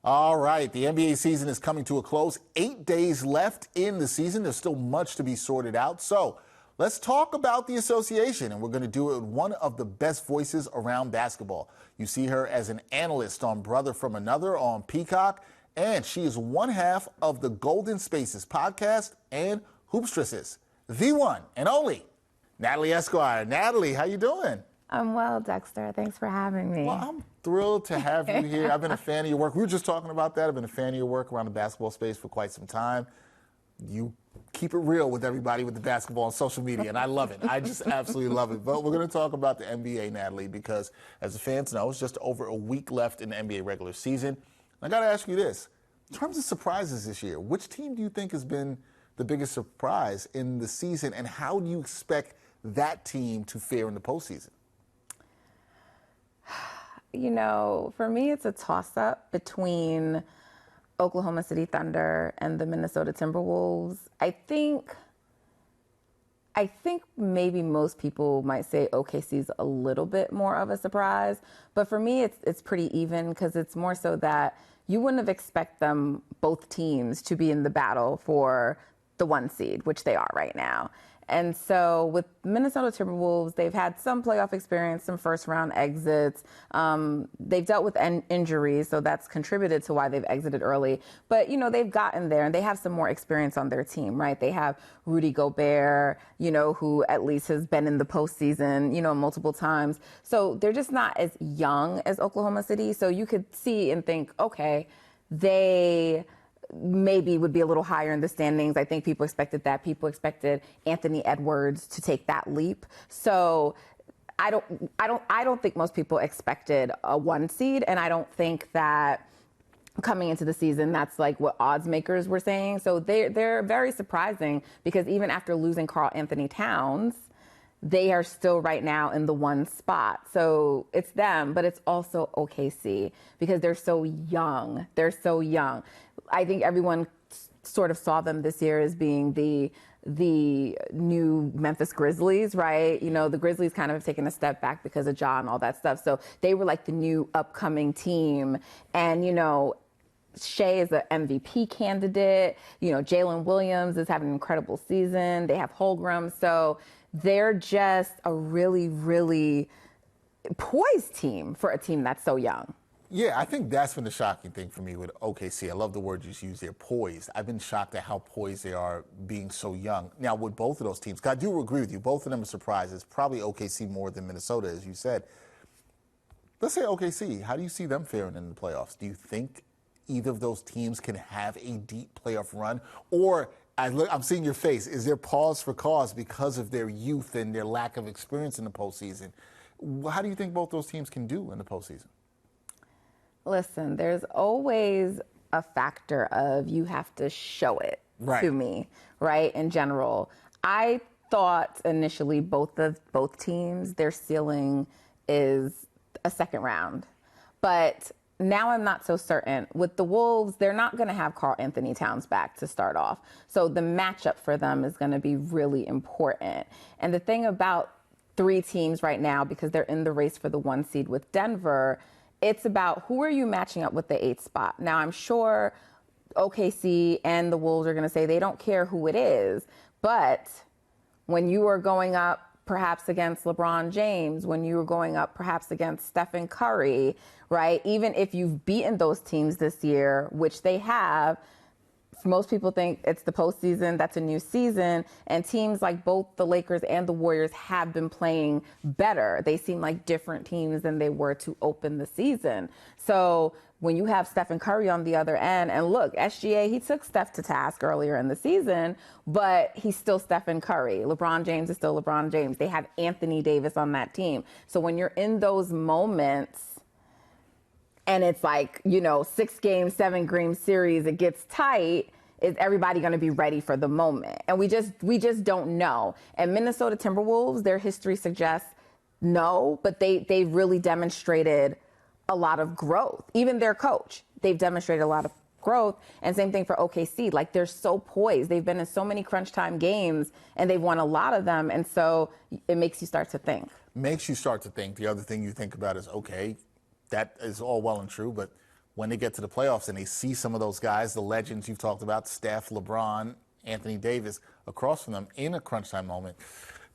All right, the NBA season is coming to a close. 8 days left in the season. There's still much to be sorted out. So let's talk about the association, and we're going to do it with one of the best voices around basketball. You see her as an analyst on Brother from Another on Peacock, and she is one half of the Golden Spaces podcast and Hoopstresses. The one and only Natalie Esquire. Natalie, how you doing? I'm well, Dexter. Thanks for having me. Well, I'm thrilled to have you here. I've been a fan of your work. We were just talking about that. I've been a fan of your work around the basketball space for quite some time. You keep it real with everybody with the basketball on social media, and I love it. I just absolutely love it. But we're going to talk about the NBA, Natalie, because as the fans know, it's just over a week left in the NBA regular season. I got to ask you this. In terms of surprises this year, which team do you think has been the biggest surprise in the season, and how do you expect that team to fare in the postseason? You know, for me, it's a toss-up between Oklahoma City Thunder and the Minnesota Timberwolves. I think maybe most people might say OKC's a little bit more of a surprise, but for me, it's pretty even because it's more so that you wouldn't have expected them, both teams, to be in the battle for the 1 seed, which they are right now. And so with Minnesota Timberwolves, they've had some playoff experience, some first-round exits. They've dealt with injuries, so that's contributed to why they've exited early. But, you know, they've gotten there, and they have some more experience on their team, right? They have Rudy Gobert, you know, who at least has been in the postseason, you know, multiple times. So they're just not as young as Oklahoma City. So you could see and think, okay, they maybe would be a little higher in the standings. I think people expected that. People expected Anthony Edwards to take that leap. So I don't think most people expected a 1 seed, and I don't think that coming into the season, that's like what odds makers were saying. So they're very surprising because even after losing Karl Anthony Towns, they are still right now in the 1 spot. So it's them, but it's also OKC because they're so young. They're so young. I think everyone sort of saw them this year as being the new Memphis Grizzlies, right? You know, the Grizzlies kind of have taken a step back because of Ja and all that stuff. So they were like the new upcoming team. And, you know, Shea is an MVP candidate. You know, Jalen Williams is having an incredible season. They have Holmgren. So they're just a really, really poised team for a team that's so young. Yeah, I think that's been the shocking thing for me with OKC. I love the word you used there, poised. I've been shocked at how poised they are being so young. Now, with both of those teams, 'cause I do agree with you, both of them are surprises, probably OKC more than Minnesota, as you said. Let's say OKC, how do you see them faring in the playoffs? Do you think either of those teams can have a deep playoff run? Or, I'm seeing your face, is there pause for cause because of their youth and their lack of experience in the postseason? How do you think both those teams can do in the postseason? Listen, there's always a factor of you have to show it to me, right? In general, I thought initially both teams, their ceiling is a second round, but now I'm not so certain. With the Wolves, they're not going to have Karl Anthony Towns back to start off, so the matchup for them is going to be really important. And the thing about 3 teams right now, because they're in the race for the 1 seed with Denver, it's about who are you matching up with the 8th spot. Now, I'm sure OKC and the Wolves are going to say they don't care who it is, but when you are going up perhaps against LeBron James, when you are going up perhaps against Stephen Curry, right, even if you've beaten those teams this year, which they have, most people think it's the postseason, that's a new season, and teams like both the Lakers and the Warriors have been playing better. They seem like different teams than they were to open the season. So when you have Stephen Curry on the other end, and look, SGA, he took Steph to task earlier in the season, but he's still Stephen Curry. LeBron James is still LeBron James. They have Anthony Davis on that team. So when you're in those moments, and it's like, you know, 6-game, 7-game series, it gets tight, is everybody going to be ready for the moment? And we just don't know. And Minnesota Timberwolves, their history suggests no, but they really demonstrated a lot of growth. Even their coach, they've demonstrated a lot of growth. And same thing for OKC. Like, they're so poised. They've been in so many crunch time games, and they've won a lot of them. And so it makes you start to think. Makes you start to think. The other thing you think about is, okay, that is all well and true, but when they get to the playoffs and they see some of those guys, the legends you've talked about, Steph, LeBron, Anthony Davis, across from them in a crunch time moment,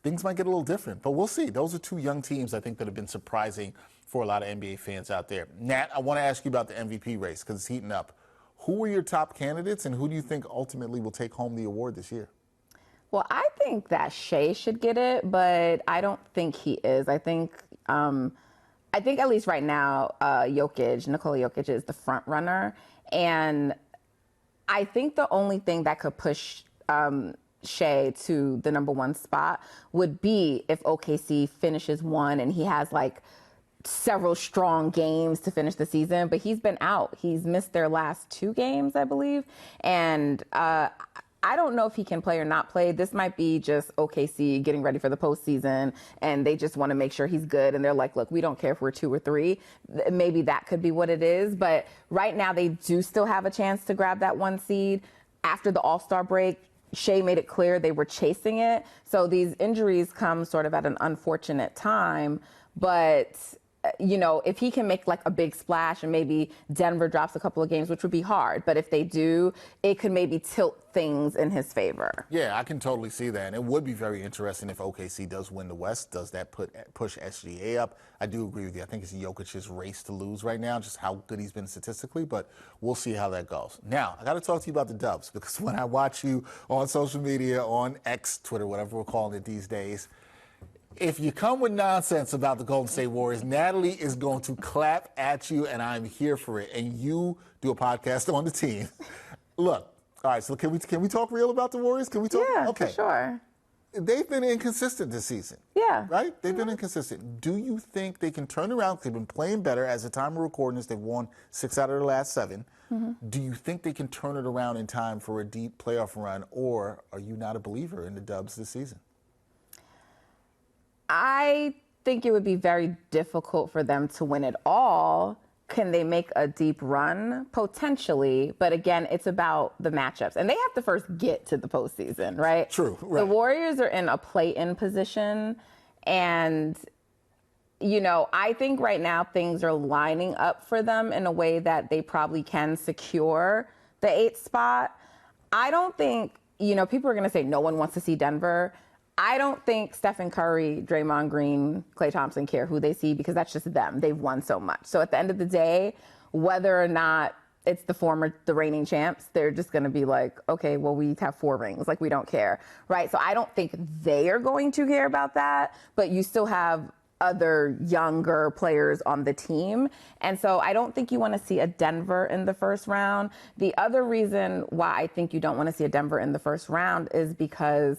things might get a little different. But we'll see. Those are two young teams, I think, that have been surprising for a lot of NBA fans out there. Nat, I want to ask you about the MVP race because it's heating up. Who are your top candidates, and who do you think ultimately will take home the award this year? Well, I think that Shea should get it, but I don't think he is. I think at least right now, Nikola Jokic is the front runner, and I think the only thing that could push Shea to the number one spot would be if OKC finishes one and he has like several strong games to finish the season, but he's been out. He's missed their last 2 games, I believe. And I don't know if he can play or not play. This might be just OKC getting ready for the postseason, and they just want to make sure he's good. And they're like, look, we don't care if we're 2 or 3. Maybe that could be what it is. But right now, they do still have a chance to grab that 1 seed. After the All-Star break, Shea made it clear they were chasing it. So these injuries come sort of at an unfortunate time. But if he can make like a big splash and maybe Denver drops a couple of games, which would be hard, but if they do, it could maybe tilt things in his favor. Yeah, I can totally see that. And it would be very interesting if OKC does win the West. Does that push SGA up? I do agree with you. I think it's Jokic's race to lose right now, just how good he's been statistically, but we'll see how that goes. Now, I got to talk to you about the Dubs, because when I watch you on social media, on X, Twitter, whatever we're calling it these days, if you come with nonsense about the Golden State Warriors, Natalie is going to clap at you, and I'm here for it. And you do a podcast on the team. Look, all right, so can we talk real about the Warriors? Can we talk? Yeah, okay. For sure. They've been inconsistent this season. Yeah. Right? They've been inconsistent. Do you think they can turn around? They've been playing better. As the time of recording this, they've won 6 out of the last 7. Mm-hmm. Do you think they can turn it around in time for a deep playoff run, or are you not a believer in the Dubs this season? I think it would be very difficult for them to win it all. Can they make a deep run? Potentially. But again, it's about the matchups. And they have to first get to the postseason, right? True. Right. The Warriors are in a play-in position. And, I think right now things are lining up for them in a way that they probably can secure the 8th spot. I don't think, people are going to say no one wants to see Denver. I don't think Stephen Curry, Draymond Green, Klay Thompson care who they see, because that's just them. They've won so much. So at the end of the day, whether or not it's the reigning champs, they're just going to be like, okay, well, we have 4 rings. Like, we don't care, right? So I don't think they are going to care about that, but you still have other younger players on the team. And so I don't think you want to see a Denver in the first round. The other reason why I think you don't want to see a Denver in the first round is because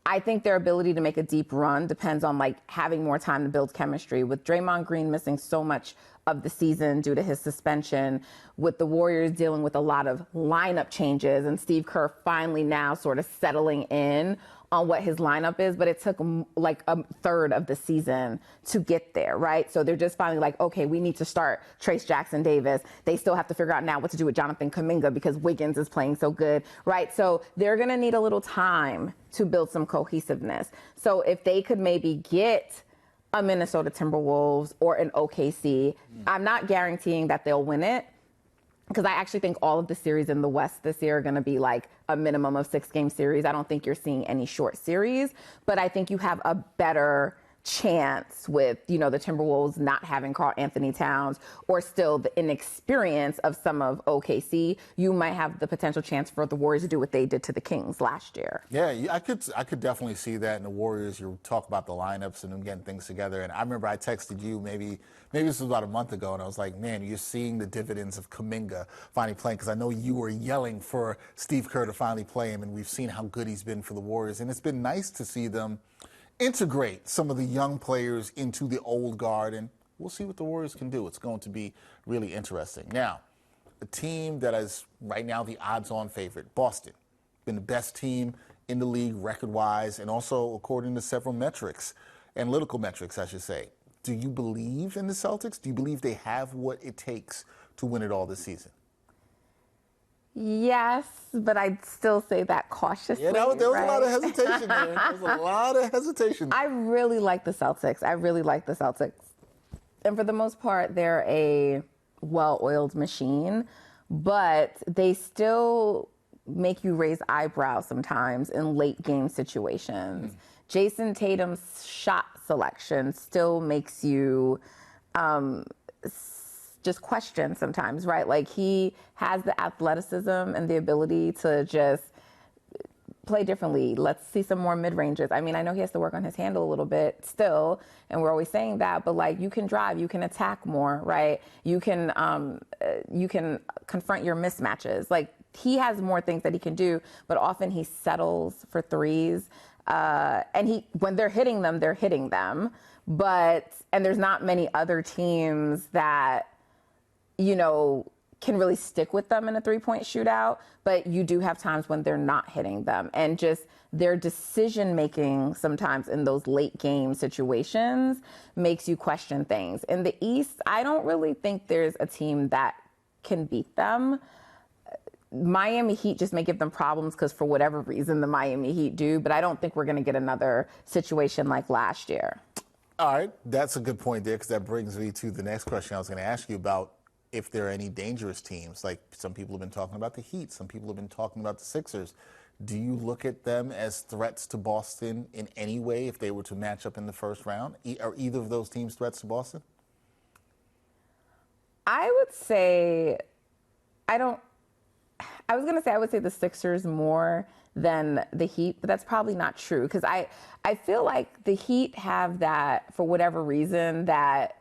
I think their ability to make a deep run depends on having more time to build chemistry. With Draymond Green missing so much of the season due to his suspension, with the Warriors dealing with a lot of lineup changes, and Steve Kerr finally now sort of settling in on what his lineup is, but it took like a third of the season to get there, right? So they're just finally like, okay, we need to start Trace Jackson Davis. They still have to figure out now what to do with Jonathan Kuminga because Wiggins is playing so good, right? So they're gonna need a little time to build some cohesiveness. So if they could maybe get a Minnesota Timberwolves or an OKC, I'm not guaranteeing that they'll win it, because I actually think all of the series in the West this year are going to be like a minimum of 6-game series. I don't think you're seeing any short series, but I think you have a better chance with, the Timberwolves not having Karl Anthony Towns, or still the inexperience of some of OKC. You might have the potential chance for the Warriors to do what they did to the Kings last year. Yeah, I could definitely see that in the Warriors. You talk about the lineups and them getting things together. And I remember I texted you maybe this was about a month ago, and I was like, man, you're seeing the dividends of Kuminga finally playing, because I know you were yelling for Steve Kerr to finally play him, and we've seen how good he's been for the Warriors. And it's been nice to see them integrate some of the young players into the old guard, and we'll see what the Warriors can do. It's going to be really interesting. Now, a team that is right now the odds-on favorite, Boston, been the best team in the league record-wise, and also according to several metrics, analytical metrics, I should say. Do you believe in the Celtics? Do you believe they have what it takes to win it all this season? Yes, but I'd still say that cautiously. Yeah, there was right? a lot of hesitation there. There was a lot of hesitation. I really like the Celtics. And for the most part, they're a well-oiled machine, but they still make you raise eyebrows sometimes in late game situations. Jason Tatum's shot selection still makes you just question sometimes, right? Like, he has the athleticism and the ability to just play differently. Let's see some more mid-ranges. I mean, I know he has to work on his handle a little bit still, and we're always saying that, but like, you can drive, you can attack more, right? You can confront your mismatches. Like, he has more things that he can do, but often he settles for threes. And when they're hitting them, they're hitting them. And there's not many other teams that, can really stick with them in a three-point shootout, but you do have times when they're not hitting them. And just their decision-making sometimes in those late game situations makes you question things. In the East, I don't really think there's a team that can beat them. Miami Heat just may give them problems because for whatever reason the Miami Heat do, but I don't think we're going to get another situation like last year. All right, that's a good point there, because that brings me to the next question I was going to ask you about if there are any dangerous teams. Like, some people have been talking about the Heat, some people have been talking about the Sixers. Do you look at them as threats to Boston in any way if they were to match up in the first round? Are either of those teams threats to Boston? I would say I would say the Sixers more than the Heat, but that's probably not true, because I feel like the Heat have that, for whatever reason, that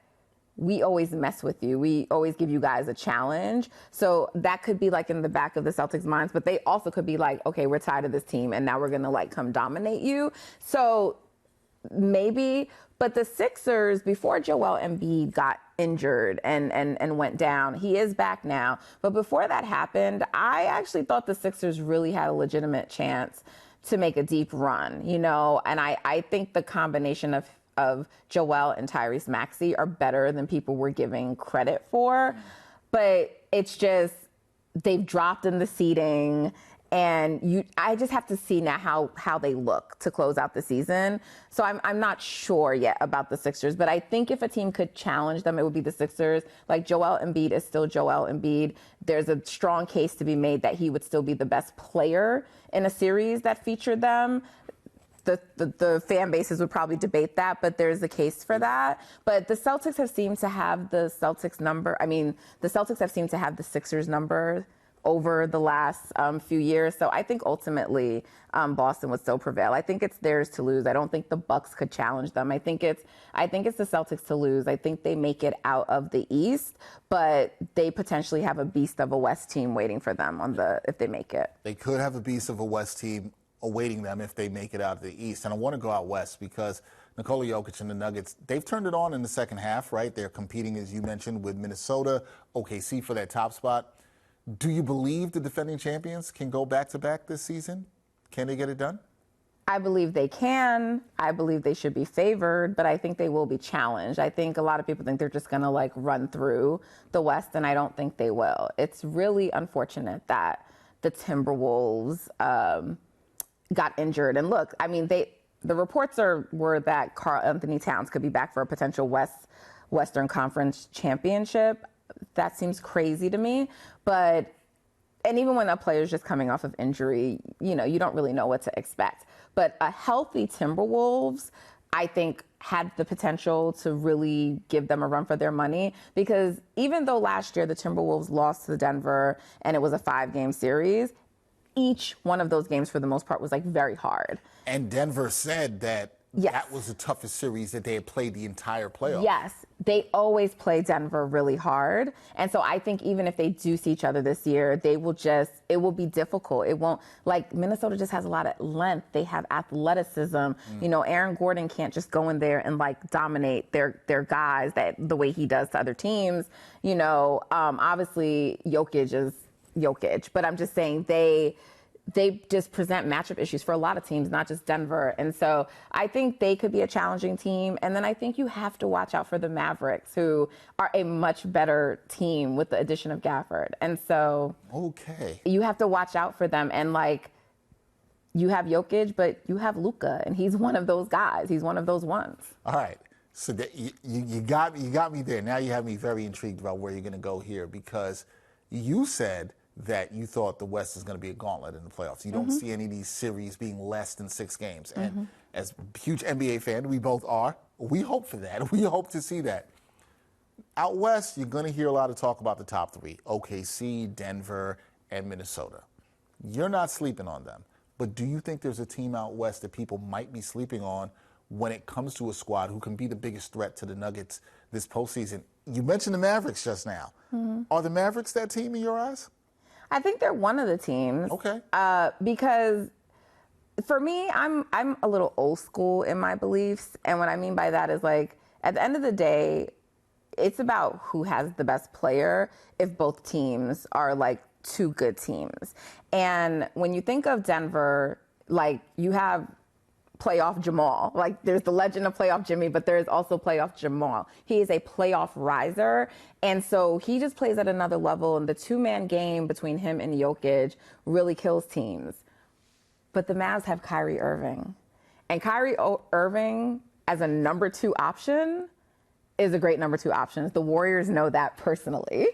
we always mess with you. We always give you guys a challenge. So that could be like in the back of the Celtics' minds, but they also could be like, okay, we're tired of this team and now we're going to like come dominate you. So maybe, but the Sixers, before Joel Embiid got injured and went down, he is back now. But before that happened, I actually thought the Sixers really had a legitimate chance to make a deep run, and I think the combination of Joel and Tyrese Maxey are better than people were giving credit for. But it's just, they've dropped in the seeding, and I just have to see now how they look to close out the season. So I'm not sure yet about the Sixers, but I think if a team could challenge them, it would be the Sixers. Like, Joel Embiid is still Joel Embiid. There's a strong case to be made that he would still be the best player in a series that featured them. The fan bases would probably debate that, but there's a case for that. But the Celtics have seemed to have the Celtics number. I mean, the Celtics have seemed to have the Sixers number over the last few years. So I think ultimately Boston would still prevail. I think it's theirs to lose. I don't think the Bucks could challenge them. I think it's the Celtics to lose. I think they make it out of the East, but they potentially have a beast of a West team waiting for them if they make it. They could have a beast of a West team awaiting them if they make it out of the East. And I want to go out West because Nikola Jokic and the Nuggets, they've turned it on in the second half, right? They're competing, as you mentioned, with Minnesota, OKC for that top spot. Do you believe the defending champions can go back-to-back this season? Can they get it done? I believe they can. I believe they should be favored, but I think they will be challenged. I think a lot of people think they're just going to like run through the West, and I don't think they will. It's really unfortunate that the Timberwolves got injured. And look, I mean, the reports were that Karl Anthony Towns could be back for a potential Western Conference championship. That seems crazy to me. And even when a player is just coming off of injury, you don't really know what to expect. But a healthy Timberwolves, I think, had the potential to really give them a run for their money, because even though last year the Timberwolves lost to Denver and it was a 5-game series, each one of those games, for the most part, was like very hard. And Denver said that yes, that was the toughest series that they had played the entire playoffs. Yes, they always play Denver really hard. And so I think even if they do see each other this year, it will be difficult. It won't, like, Minnesota just has a lot of length. They have athleticism. Aaron Gordon can't just go in there and like dominate their guys the way he does to other teams. Obviously Jokic is Jokic, but I'm just saying they just present matchup issues for a lot of teams, not just Denver. And so I think they could be a challenging team. And then I think you have to watch out for the Mavericks, who are a much better team with the addition of Gafford. And so you have to watch out for them. And like, you have Jokic, but you have Luka, and he's one of those guys. He's one of those ones. All right. So that you got me there. Now you have me very intrigued about where you're going to go here, because you said that you thought the West is going to be a gauntlet in the playoffs. You don't see any of these series being less than 6 games. And as huge NBA fans, we both are, we hope for that. We hope to see that. Out West, you're going to hear a lot of talk about the top 3, OKC, Denver, and Minnesota. You're not sleeping on them. But do you think there's a team out West that people might be sleeping on when it comes to a squad who can be the biggest threat to the Nuggets this postseason? You mentioned the Mavericks just now. Are the Mavericks that team in your eyes? I think they're one of the teams. Okay. Because for me, I'm a little old school in my beliefs. And what I mean by that is, like, at the end of the day, it's about who has the best player if both teams are, like, 2 good teams. And when you think of Denver, like, you have playoff Jamal. Like, there's the legend of playoff Jimmy, but there is also playoff Jamal. He is a playoff riser. And so he just plays at another level. And the 2-man game between him and Jokic really kills teams. But the Mavs have Kyrie Irving. And Kyrie Irving as a number 2 option is a great number 2 option. The Warriors know that personally.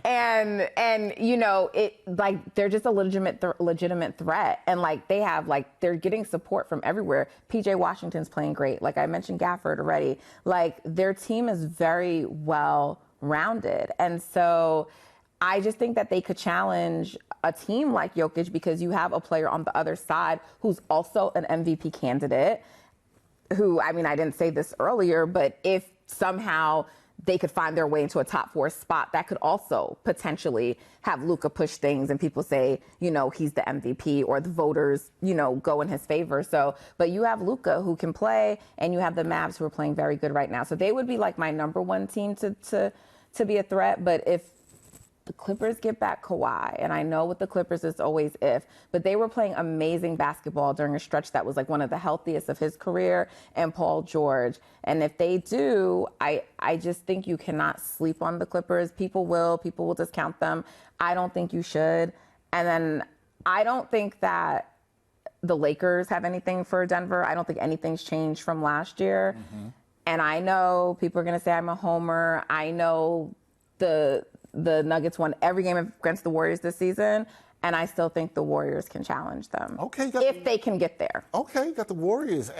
and you know, it, like, they're just a legitimate threat. And, like, they have, like, they're getting support from everywhere. PJ Washington's playing great. Like I mentioned Gafford already. Like, their team is very well rounded. And so I just think that they could challenge a team like Jokic, because you have a player on the other side who's also an MVP candidate, who, I mean, I didn't say this earlier, but if somehow they could find their way into a top 4 spot, that could also potentially have Luka push things and people say, you know, he's the MVP, or the voters, you know, go in his favor. So, but you have Luka who can play, and you have the Mavs who are playing very good right now. So they would be, like, my number 1 team to be a threat. But if the Clippers get back Kawhi, and I know with the Clippers it's always if, but they were playing amazing basketball during a stretch that was, like, one of the healthiest of his career, and Paul George. And if they do, I just think you cannot sleep on the Clippers. People will discount them. I don't think you should. And then I don't think that the Lakers have anything for Denver. I don't think anything's changed from last year. And I know people are going to say I'm a homer. I know the Nuggets won every game against the Warriors this season, and I still think the Warriors can challenge them. Okay, if they can get there. Okay, you got the Warriors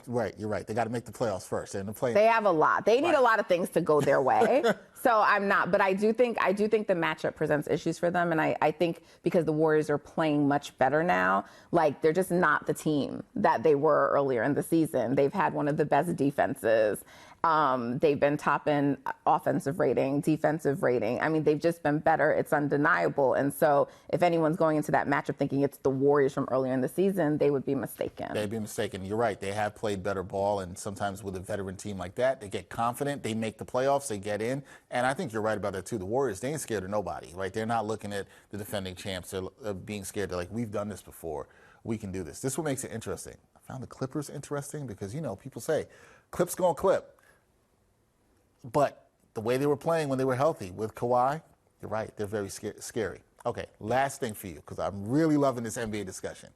right. You're right. They got to make the playoffs first. And they have a lot. They need a lot of things to go their way. So I'm not, but I do think the matchup presents issues for them, and I think because the Warriors are playing much better now, like, they're just not the team that they were earlier in the season. They've had one of the best defenses. They've been top in offensive rating, defensive rating. I mean, they've just been better. It's undeniable. And so if anyone's going into that matchup thinking it's the Warriors from earlier in the season, they would be mistaken. They'd be mistaken. You're right. They have played better ball, and sometimes with a veteran team like that, they get confident. They make the playoffs. They get in. And I think you're right about that, too. The Warriors, they ain't scared of nobody, right? They're not looking at the defending champs. They're being scared. They're like, we've done this before. We can do this. This is what makes it interesting. I found the Clippers interesting because, you know, people say, Clips gonna clip. But the way they were playing when they were healthy with Kawhi, you're right, they're very scary. Okay, last thing for you, because I'm really loving this NBA discussion.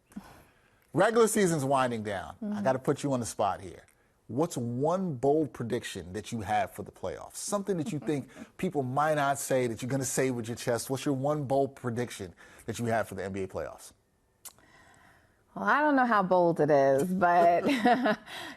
Regular season's winding down. I got to put you on the spot here. What's one bold prediction that you have for the playoffs? Something that you think people might not say that you're going to say with your chest. What's your one bold prediction that you have for the NBA playoffs? Well, I don't know how bold it is, but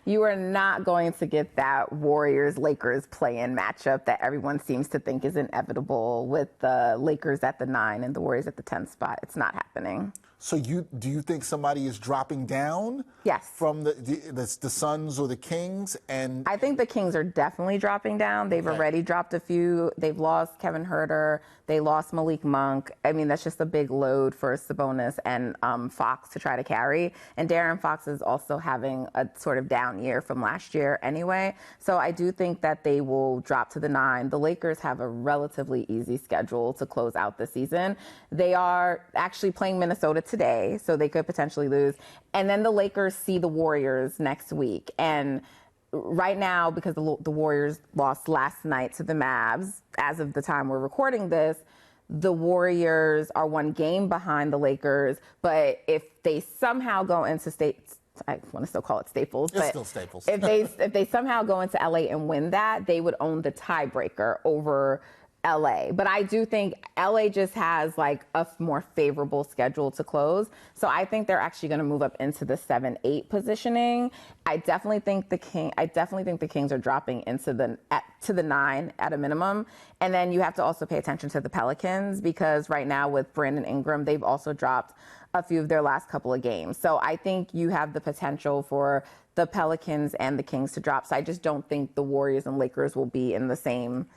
you are not going to get that Warriors-Lakers play-in matchup that everyone seems to think is inevitable, with the Lakers at the 9 and the Warriors at the 10 spot. It's not happening. So do you think somebody is dropping down? Yes. From the Suns or the Kings? And I think the Kings are definitely dropping down. They've already dropped a few. They've lost Kevin Huerter. They lost Malik Monk. I mean, that's just a big load for Sabonis and Fox to try to carry. And De'Aaron Fox is also having a sort of down year from last year anyway. So I do think that they will drop to the 9. The Lakers have a relatively easy schedule to close out the season. They are actually playing Minnesota today, so they could potentially lose. And then the Lakers see the Warriors next week. And right now, because the Warriors lost last night to the Mavs, as of the time we're recording this, the Warriors are 1 game behind the Lakers. But if they somehow go into I want to still call it Staples. It's but still Staples. if they somehow go into LA and win that, they would own the tiebreaker over LA. But I do think LA just has like a more favorable schedule to close. So I think they're actually going to move up into the 7-8 positioning. I definitely think the Kings are dropping into to the 9 at a minimum. And then you have to also pay attention to the Pelicans, because right now with Brandon Ingram, they've also dropped a few of their last couple of games. So I think you have the potential for the Pelicans and the Kings to drop. So I just don't think the Warriors and Lakers will be in the same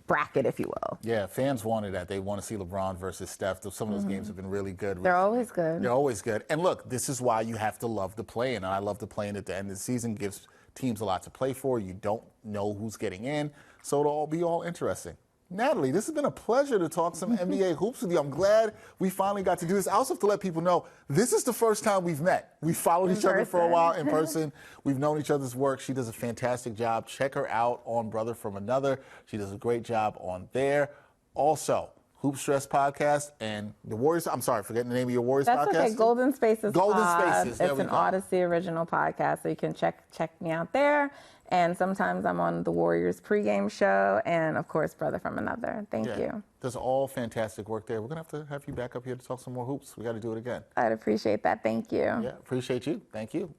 bracket, if you will. Yeah, fans wanted that. They want to see LeBron versus Steph. Some of those games have been really good. They're always good. They're always good. And look, this is why you have to love the play-in. And I love the play-in at the end of the season. Gives teams a lot to play for. You don't know who's getting in. So it'll all be all interesting. Natalie, this has been a pleasure to talk some NBA hoops with you. I'm glad we finally got to do this. I also have to let people know, this is the first time we've met. We followed each other for a while in person. We've known each other's work. She does a fantastic job. Check her out on Brother From Another. She does a great job on there. Also, Hoop Stress Podcast and the Warriors. I'm sorry, forgetting the name of your Warriors podcast. That's okay. Golden Spaces. Golden Spaces. It's an Odyssey original podcast, so you can check me out there. And sometimes I'm on the Warriors pregame show, and of course, Brother From Another. Thank you. Does all fantastic work there. We're gonna have you back up here to talk some more hoops. We got to do it again. I'd appreciate that. Thank you. Yeah, appreciate you. Thank you.